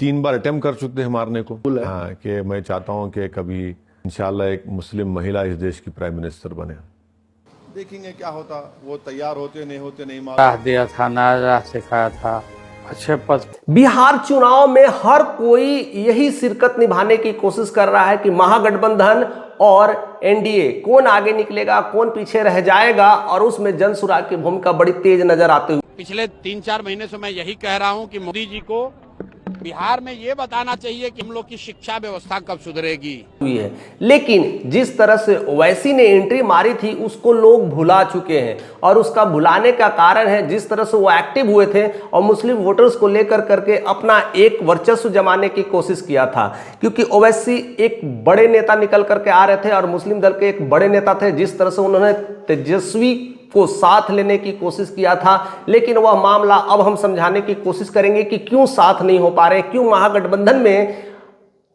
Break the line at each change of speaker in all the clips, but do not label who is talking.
3 बार attempt कर चुके हैं मारने को। हाँ, कि मैं चाहता हूँ कि कभी इंशाल्लाह एक मुस्लिम महिला इस देश की प्राइम मिनिस्टर बने।
देखेंगे क्या होता, वो तैयार होते नहीं होते नहीं
राह
मालूम।
दिया था, नारा सिखाया था, अच्छे पद।
बिहार चुनाव में हर कोई यही शिरकत निभाने की कोशिश कर रहा है कि महागठबंधन और एनडीए कौन आगे निकलेगा, कौन पीछे रह जाएगा, और उसमें जनसुराग की भूमिका बड़ी तेज नजर आती हुई।
पिछले 3-4 महीने से मैं यही कह रहा हूं कि मोदी जी को बिहार में ये बताना चाहिए कि हम लोग की शिक्षा व्यवस्था कब सुधरेगी
हुई है। लेकिन जिस तरह से ओवैसी ने एंट्री मारी थी उसको लोग भुला चुके हैं, और उसका भुलाने का कारण है जिस तरह से वो एक्टिव हुए थे और मुस्लिम वोटर्स को लेकर करके अपना एक वर्चस्व जमाने की कोशिश किया था। क्योंकि ओवैसी एक बड़े नेता निकल करके आ रहे थे और मुस्लिम दल के एक बड़े नेता थे, जिस तरह से उन्होंने तेजस्वी को साथ लेने की कोशिश किया था। लेकिन वह मामला अब हम समझाने की कोशिश करेंगे कि क्यों साथ नहीं हो पा रहे, क्यों महागठबंधन में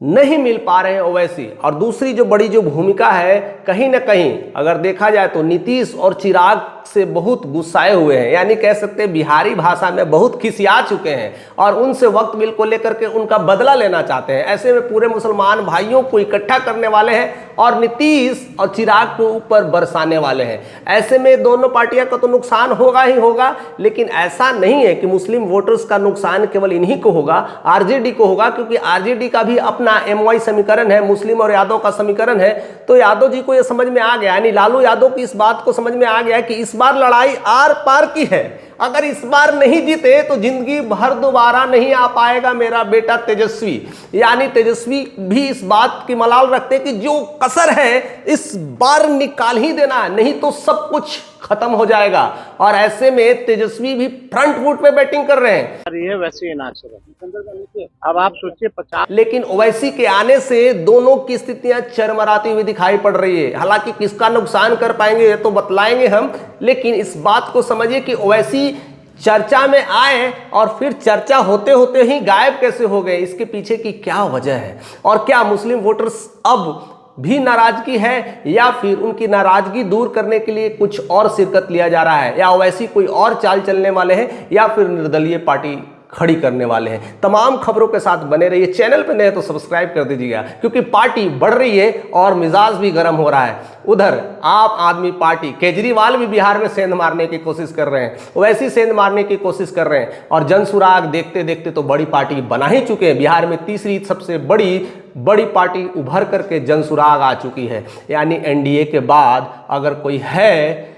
नहीं मिल पा रहे हैं ओवैसी। और दूसरी जो बड़ी जो भूमिका है, कहीं ना कहीं अगर देखा जाए तो नीतीश और चिराग से बहुत गुस्साए हुए हैं, यानी कह सकते हैं बिहारी भाषा में बहुत खिसिया चुके हैं और उनसे वक्त बिल को लेकर के उनका बदला लेना चाहते हैं। ऐसे में पूरे मुसलमान भाइयों को इकट्ठा करने वाले हैं और नीतीश और चिराग के ऊपर बरसाने वाले हैं। ऐसे में दोनों पार्टियों का तो नुकसान होगा ही होगा, लेकिन ऐसा नहीं है कि मुस्लिम वोटर्स का नुकसान केवल इन्हीं को होगा, आरजेडी को होगा, क्योंकि आरजेडी का भी अपना एमवाई समीकरण है, मुस्लिम और यादव का समीकरण है। तो यादव जी को यह समझ में आ गया, यानी लालू यादव की इस बात को समझ में आ गया कि इस बार लड़ाई आर पार की है। अगर इस बार नहीं जीते तो जिंदगी भर दोबारा नहीं आ पाएगा मेरा बेटा तेजस्वी। यानी तेजस्वी भी इस बात की मलाल रखते कि जो कसर है इस बार निकाल ही देना है, नहीं तो सब कुछ खत्म हो जाएगा। और ऐसे में तेजस्वी भी फ्रंट फुट पे बैटिंग कर रहे हैं।
ये वैसे ही नाच रहे, अब आप सोचिए 50।
लेकिन ओवैसी के आने से दोनों की स्थितियां चरमराती हुई दिखाई पड़ रही है। हालांकि किसका नुकसान कर पाएंगे ये तो बतलाएंगे हम, लेकिन इस बात को समझिए कि ओवैसी चर्चा में आए और फिर चर्चा होते होते ही गायब कैसे हो गए, इसके पीछे की क्या वजह है, और क्या मुस्लिम वोटर्स अब भी नाराजगी है, या फिर उनकी नाराजगी दूर करने के लिए कुछ और शिरकत लिया जा रहा है, या ओवैसी कोई और चाल चलने वाले हैं, या फिर निर्दलीय पार्टी खड़ी करने वाले हैं। तमाम खबरों के साथ बने रहिए। चैनल पे नए तो सब्सक्राइब कर दीजिएगा, क्योंकि पार्टी बढ़ रही है और मिजाज भी गर्म हो रहा है। उधर आम आदमी पार्टी केजरीवाल भी बिहार में सेंध मारने की कोशिश कर रहे हैं, वैसी सेंध मारने की कोशिश कर रहे हैं, और जनसुराग देखते देखते तो बड़ी पार्टी बना ही चुके हैं। बिहार में तीसरी सबसे बड़ी पार्टी उभर करके जनसुराग आ चुकी है। यानी एनडीए के बाद अगर कोई है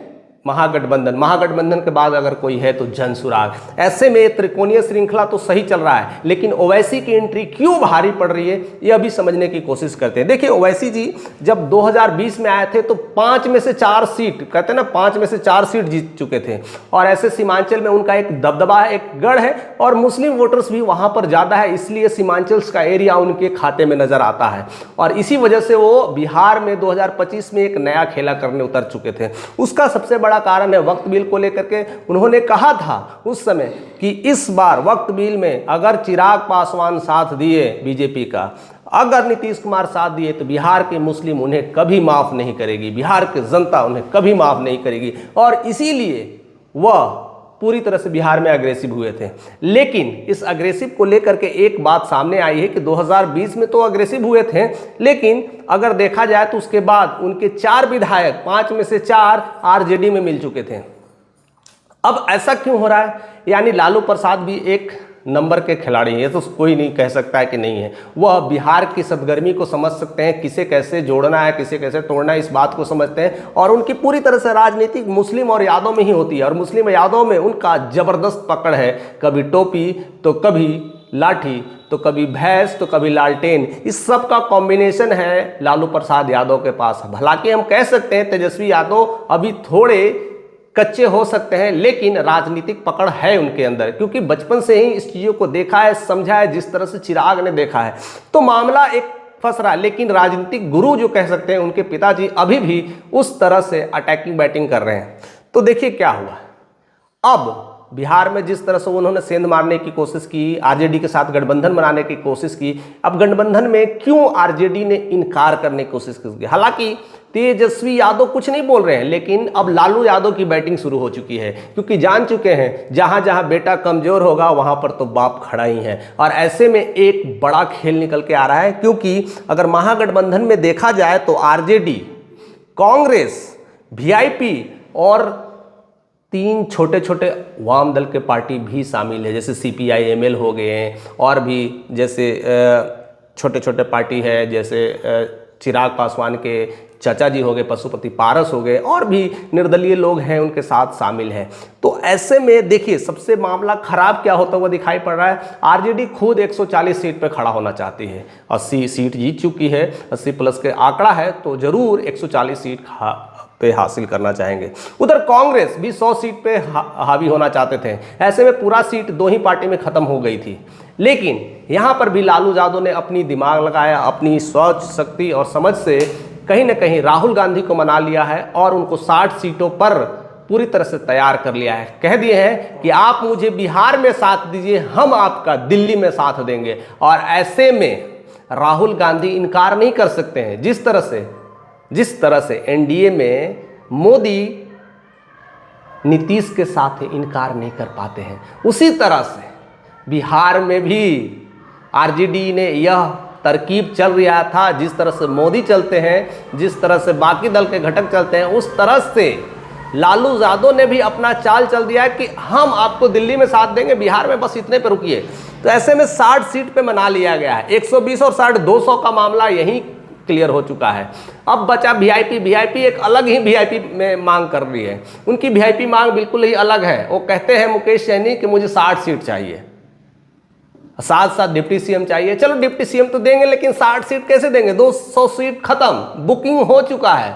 महागठबंधन के बाद अगर कोई है तो जनसुराग। ऐसे में त्रिकोणीय श्रृंखला तो सही चल रहा है, लेकिन ओवैसी की एंट्री क्यों भारी पड़ रही है यह भी समझने की कोशिश करते हैं। देखिए, ओवैसी जी जब 2020 में आए थे तो 5 में से 4 सीट, कहते हैं ना 5 में से 4 सीट जीत चुके थे, और ऐसे सीमांचल में उनका एक दबदबा है, एक गढ़ है, और मुस्लिम वोटर्स भी वहां पर ज्यादा है, इसलिए सीमांचल का एरिया उनके खाते में नजर आता है। और इसी वजह से वो बिहार में 2025 में एक नया खेला करने उतर चुके थे। उसका सबसे बड़ा कारण है वक्त बिल को लेकर के। उन्होंने कहा था उस समय कि इस बार वक्त बिल में अगर चिराग पासवान साथ दिए बीजेपी का, अगर नीतीश कुमार साथ दिए, तो बिहार के मुस्लिम उन्हें कभी माफ नहीं करेगी, बिहार की जनता उन्हें कभी माफ नहीं करेगी। और इसीलिए वह पूरी तरह से बिहार में अग्रेसिव हुए थे। लेकिन इस अग्रेसिव को लेकर के एक बात सामने आई है कि 2020 में तो अग्रेसिव हुए थे, लेकिन अगर देखा जाए तो उसके बाद उनके 4 विधायक, 5 में से 4 आरजेडी में मिल चुके थे। अब ऐसा क्यों हो रहा है? यानी लालू प्रसाद भी एक नंबर के खिलाड़ी हैं, ये तो कोई नहीं कह सकता है कि नहीं है। वह बिहार की सदगर्मी को समझ सकते हैं, किसे कैसे जोड़ना है, किसे कैसे तोड़ना है, इस बात को समझते हैं। और उनकी पूरी तरह से राजनीति मुस्लिम और यादव में ही होती है, और मुस्लिम यादव में उनका जबरदस्त पकड़ है। कभी टोपी तो कभी लाठी, तो कभी भैंस तो कभी लालटेन, इस सब का कॉम्बिनेशन है लालू प्रसाद यादव के पास। हालांकि हम कह सकते हैं तेजस्वी यादव अभी थोड़े कच्चे हो सकते हैं, लेकिन राजनीतिक पकड़ है उनके अंदर, क्योंकि बचपन से ही इस चीज़ों को देखा है, समझा है, जिस तरह से चिराग ने देखा है। तो मामला एक फंस रहा है, लेकिन राजनीतिक गुरु जो कह सकते हैं उनके पिताजी अभी भी उस तरह से अटैकिंग बैटिंग कर रहे हैं। तो देखिए क्या हुआ। अब बिहार में जिस तरह से उन्होंने सेंध मारने की कोशिश की, आरजेडी के साथ गठबंधन बनाने की कोशिश की, अब गठबंधन में क्यों आरजेडी ने इनकार करने की कोशिश की? हालांकि तेजस्वी यादव कुछ नहीं बोल रहे हैं, लेकिन अब लालू यादव की बैटिंग शुरू हो चुकी है, क्योंकि जान चुके हैं जहां जहां बेटा कमजोर होगा वहां पर तो बाप खड़ा ही है। और ऐसे में एक बड़ा खेल निकल के आ रहा है, क्योंकि अगर महागठबंधन में देखा जाए तो आरजेडी, कांग्रेस, वीआईपी और 3 छोटे छोटे वाम दल के पार्टी भी शामिल है, जैसे सीपीआई एमएल हो गए हैं, और भी जैसे छोटे छोटे पार्टी है, जैसे चिराग पासवान के चाचा जी हो गए, पशुपति पारस हो गए, और भी निर्दलीय लोग हैं उनके साथ शामिल हैं। तो ऐसे में देखिए सबसे मामला खराब क्या होता हुआ दिखाई पड़ रहा है। आरजेडी खुद 140 सीट पे खड़ा होना चाहती है, 80 सीट जीत चुकी है, 80 प्लस के आंकड़ा है, तो जरूर 140 सीट पे हासिल करना चाहेंगे। उधर कांग्रेस भी 100 सीट पे हावी होना चाहते थे। ऐसे में पूरा सीट 2 ही पार्टी में खत्म हो गई थी, लेकिन यहां पर भी लालू यादव ने अपनी दिमाग लगाया, अपनी सोच शक्ति और समझ से कहीं ना कहीं राहुल गांधी को मना लिया है और उनको 60 सीटों पर पूरी तरह से तैयार कर लिया है। कह दिए हैं कि आप मुझे बिहार में साथ दीजिए, हम आपका दिल्ली में साथ देंगे। और ऐसे में राहुल गांधी इनकार नहीं कर सकते हैं। जिस तरह से एनडीए में मोदी नीतीश के साथ इनकार नहीं कर पाते हैं, उसी तरह से बिहार में भी आरजेडी ने यह तरकीब चल रहा था। जिस तरह से मोदी चलते हैं, जिस तरह से बाकी दल के घटक चलते हैं, उस तरह से लालू यादव ने भी अपना चाल चल दिया कि हम आपको दिल्ली में साथ देंगे, बिहार में बस इतने पे रुकिए। तो ऐसे में 60 सीट पे मना लिया गया है। 120 और 60 200 का मामला यही क्लियर हो चुका है। अब बचा वीआईपी एक अलग ही वीआईपी में मांग कर रही है। उनकी वीआईपी मांग बिल्कुल ही अलग है। वो कहते हैं मुकेश सहनी कि मुझे 60 सीट चाहिए, साथ डिप्टी सीएम चाहिए। चलो डिप्टी सीएम तो देंगे, लेकिन 60 सीट कैसे देंगे? 200 सीट खत्म, बुकिंग हो चुका है,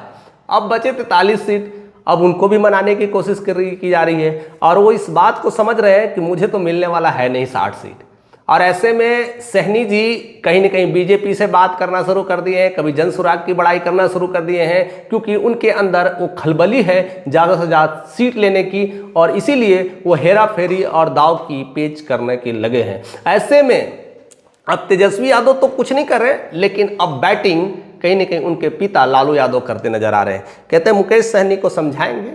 अब बचे 43 सीट। अब उनको भी मनाने की कोशिश की जा रही है, और वो इस बात को समझ रहे हैं कि मुझे तो मिलने वाला है नहीं 60 सीट। और ऐसे में सहनी जी कहीं ना कहीं बीजेपी से बात करना शुरू कर दिए हैं, कभी जनसुराग की बड़ाई करना शुरू कर दिए हैं, क्योंकि उनके अंदर वो खलबली है ज़्यादा से ज़्यादा सीट लेने की, और इसीलिए वो हेरा फेरी और दाव की पेच करने के लगे हैं। ऐसे में अब तेजस्वी यादव तो कुछ नहीं कर रहे, लेकिन अब बैटिंग कहीं ना कहीं उनके पिता लालू यादव करते नजर आ रहे हैं। कहते हैं मुकेश सहनी को समझाएंगे,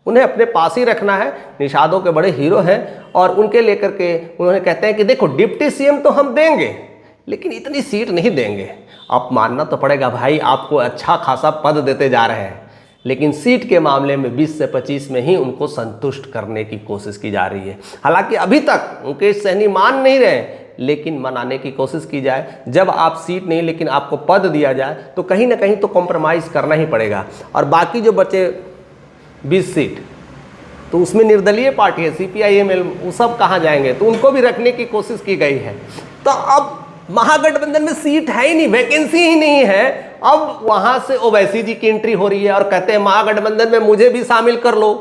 उन्हें अपने पास ही रखना है, निषादों के बड़े हीरो हैं, और उनके लेकर के उन्होंने कहते हैं कि देखो डिप्टी सीएम तो हम देंगे, लेकिन इतनी सीट नहीं देंगे। आप मानना तो पड़ेगा भाई, आपको अच्छा खासा पद देते जा रहे हैं, लेकिन सीट के मामले में 20 से 25 में ही उनको संतुष्ट करने की कोशिश की जा रही है। हालांकि अभी तक मुकेश सहनी मान नहीं रहे, लेकिन मनाने की कोशिश की जाए। जब आप सीट नहीं लेकिन आपको पद दिया जाए, तो कहीं ना कहीं तो कॉम्प्रोमाइज़ करना ही पड़ेगा। और बाकी जो बचे 20 सीट, तो उसमें निर्दलीय पार्टी है, सीपीआई एमएल, वो सब कहाँ जाएंगे? तो उनको भी रखने की कोशिश की गई है। तो अब महागठबंधन में सीट है ही नहीं, वैकेंसी ही नहीं है। अब वहाँ से ओवैसी जी की एंट्री हो रही है और कहते हैं महागठबंधन में मुझे भी शामिल कर लो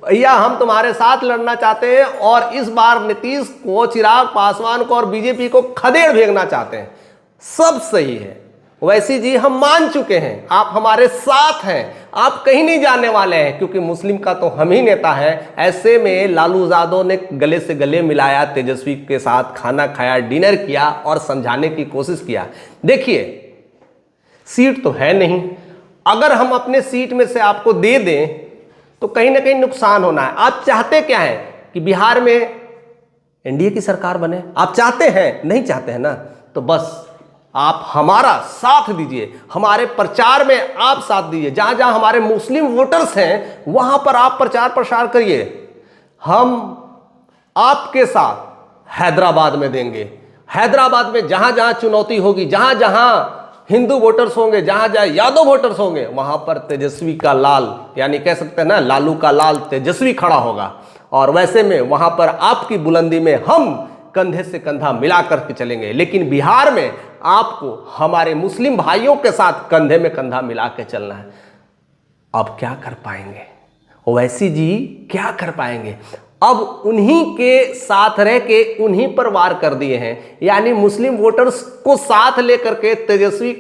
भैया, हम तुम्हारे साथ लड़ना चाहते हैं, और इस बार नीतीश को, चिराग पासवान को और बीजेपी को खदेड़ भेजना चाहते हैं। सब सही है ओवैसी जी, हम मान चुके हैं, आप हमारे साथ हैं, आप कहीं नहीं जाने वाले हैं, क्योंकि मुस्लिम का तो हम ही नेता है। ऐसे में लालू यादव ने गले से गले मिलाया, तेजस्वी के साथ खाना खाया, डिनर किया और समझाने की कोशिश किया। देखिए सीट तो है नहीं, अगर हम अपने सीट में से आपको दे दें तो कहीं ना कहीं नुकसान होना है। आप चाहते क्या है कि बिहार में एनडीए की सरकार बने? आप चाहते हैं? नहीं चाहते हैं ना, तो बस आप हमारा साथ दीजिए, हमारे प्रचार में आप साथ दीजिए। जहां जहां हमारे मुस्लिम वोटर्स हैं वहां पर आप प्रचार प्रसार करिए। हम आपके साथ हैदराबाद में देंगे। हैदराबाद में जहां जहां चुनौती होगी, जहां जहां हिंदू वोटर्स होंगे, जहां जहां यादव वोटर्स होंगे, वहां पर तेजस्वी का लाल, यानी कह सकते हैं ना लालू का लाल तेजस्वी खड़ा होगा। और वैसे में वहां पर आपकी बुलंदी में हम कंधे से कंधा मिला करके चलेंगे। लेकिन बिहार में आपको हमारे मुस्लिम भाइयों के साथ कंधे में कंधा मिला के चलना है। अब क्या कर पाएंगे ओवैसी जी, क्या कर पाएंगे? अब उन्हीं के साथ रह के उन्हीं पर वार कर दिए हैं, यानी मुस्लिम वोटर्स को साथ लेकर के तेजस्वी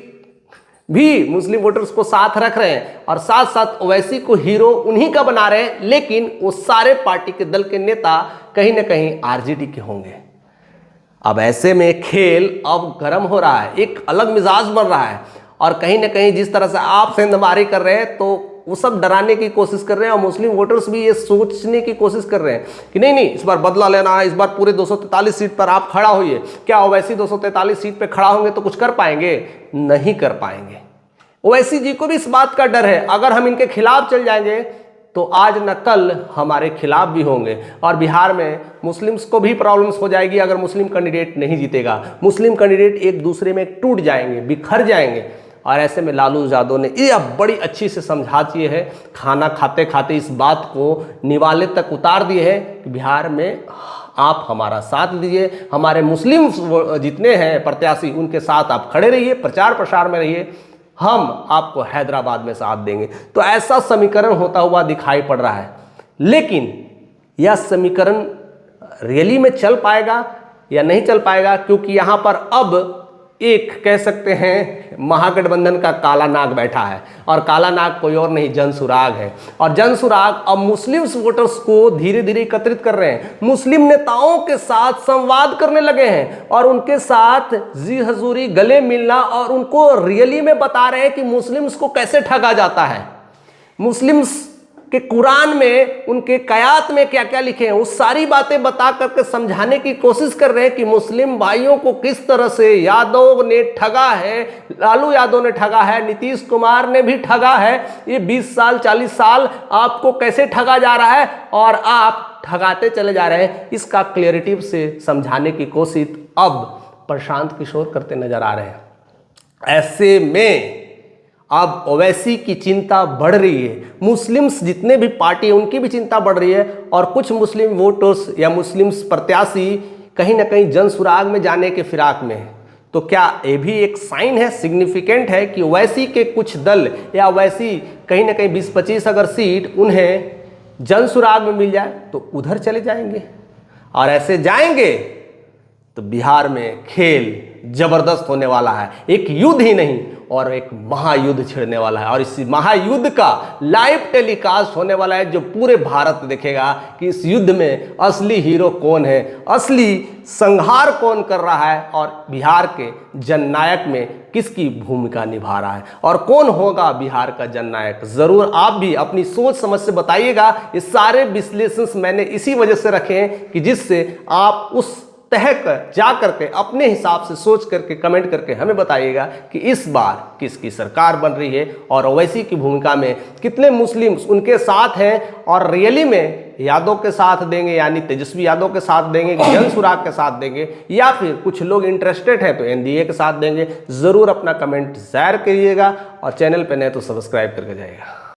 भी मुस्लिम वोटर्स को साथ रख रहे हैं, और साथ साथ ओवैसी को हीरो उन्हीं का बना रहे हैं। लेकिन वो सारे पार्टी के दल के नेता कहीं ना कहीं आरजेडी के होंगे। अब ऐसे में खेल अब गर्म हो रहा है, एक अलग मिजाज बन रहा है, और कहीं ना कहीं जिस तरह से आप सेंधमारी कर रहे हैं तो वो सब डराने की कोशिश कर रहे हैं, और मुस्लिम वोटर्स भी ये सोचने की कोशिश कर रहे हैं कि नहीं नहीं इस बार बदला लेना है, इस बार पूरे 243 सीट पर आप खड़ा होइए। क्या ओवैसी 243 सीट पे खड़ा होंगे तो कुछ कर पाएंगे? नहीं कर पाएंगे। ओवैसी जी को भी इस बात का डर है, अगर हम इनके खिलाफ चल जाएंगे तो आज न कल हमारे खिलाफ भी होंगे, और बिहार में मुस्लिम्स को भी प्रॉब्लम्स हो जाएगी अगर मुस्लिम कैंडिडेट नहीं जीतेगा। मुस्लिम कैंडिडेट एक दूसरे में टूट जाएंगे, बिखर जाएंगे, और ऐसे में लालू यादव ने ये बड़ी अच्छी से समझा दिए है, खाना खाते खाते इस बात को निवाले तक उतार दिए है कि बिहार में आप हमारा साथ दीजिए, हमारे मुस्लिम जितने हैं प्रत्याशी उनके साथ आप खड़े रहिए, प्रचार प्रसार में रहिए, हम आपको हैदराबाद में साथ देंगे। तो ऐसा समीकरण होता हुआ दिखाई पड़ रहा है, लेकिन यह समीकरण रियली में चल पाएगा या नहीं चल पाएगा, क्योंकि यहाँ पर अब एक कह सकते हैं महागठबंधन का काला नाग बैठा है, और काला नाग कोई और नहीं जनसुराग है। और जनसुराग अब मुस्लिम वोटर्स को धीरे धीरे एकत्रित कर रहे हैं, मुस्लिम नेताओं के साथ संवाद करने लगे हैं, और उनके साथ जी हजूरी गले मिलना, और उनको रियली में बता रहे हैं कि मुस्लिम्स को कैसे ठगा जाता है, मुस्लिम्स कि कुरान में उनके कयात में क्या क्या लिखे हैं वो सारी बातें बता करके समझाने की कोशिश कर रहे हैं कि मुस्लिम भाइयों को किस तरह से यादव ने ठगा है, लालू यादव ने ठगा है, नीतीश कुमार ने भी ठगा है। ये 20 साल 40 साल आपको कैसे ठगा जा रहा है और आप ठगाते चले जा रहे हैं, इसका क्लियरिटी से समझाने की कोशिश अब प्रशांत किशोर करते नजर आ रहे हैं। ऐसे में अब ओवैसी की चिंता बढ़ रही है, मुस्लिम्स जितने भी पार्टी है उनकी भी चिंता बढ़ रही है, और कुछ मुस्लिम वोटर्स या मुस्लिम्स प्रत्याशी कहीं ना कहीं जनसुराग में जाने के फिराक में है। तो क्या ये भी एक साइन है, सिग्निफिकेंट है कि ओवैसी के कुछ दल या ओवैसी कहीं ना कहीं 20-25 अगर सीट उन्हें जनसुराग में मिल जाए तो उधर चले जाएंगे, और ऐसे जाएंगे तो बिहार में खेल जबरदस्त होने वाला है। एक युद्ध ही नहीं और एक महायुद्ध छिड़ने वाला है, और इस महायुद्ध का लाइव टेलीकास्ट होने वाला है, जो पूरे भारत देखेगा कि इस युद्ध में असली हीरो कौन है, असली संहार कौन कर रहा है, और बिहार के जननायक में किसकी भूमिका निभा रहा है, और कौन होगा बिहार का जननायक। जरूर आप भी अपनी सोच समझ से बताइएगा। ये सारे विश्लेषण मैंने इसी वजह से रखे हैं कि जिससे आप उस तह कर जा करके अपने हिसाब से सोच करके कमेंट करके हमें बताइएगा कि इस बार किसकी सरकार बन रही है, और ओवैसी की भूमिका में कितने मुस्लिम्स उनके साथ हैं, और रियली में यादव के साथ देंगे यानी तेजस्वी यादव के साथ देंगे, जनसुराग के साथ देंगे, या फिर कुछ लोग इंटरेस्टेड हैं तो एनडीए के साथ देंगे। ज़रूर अपना कमेंट शेयर करिएगा, और चैनल पर नए तो सब्सक्राइब करके जाइएगा।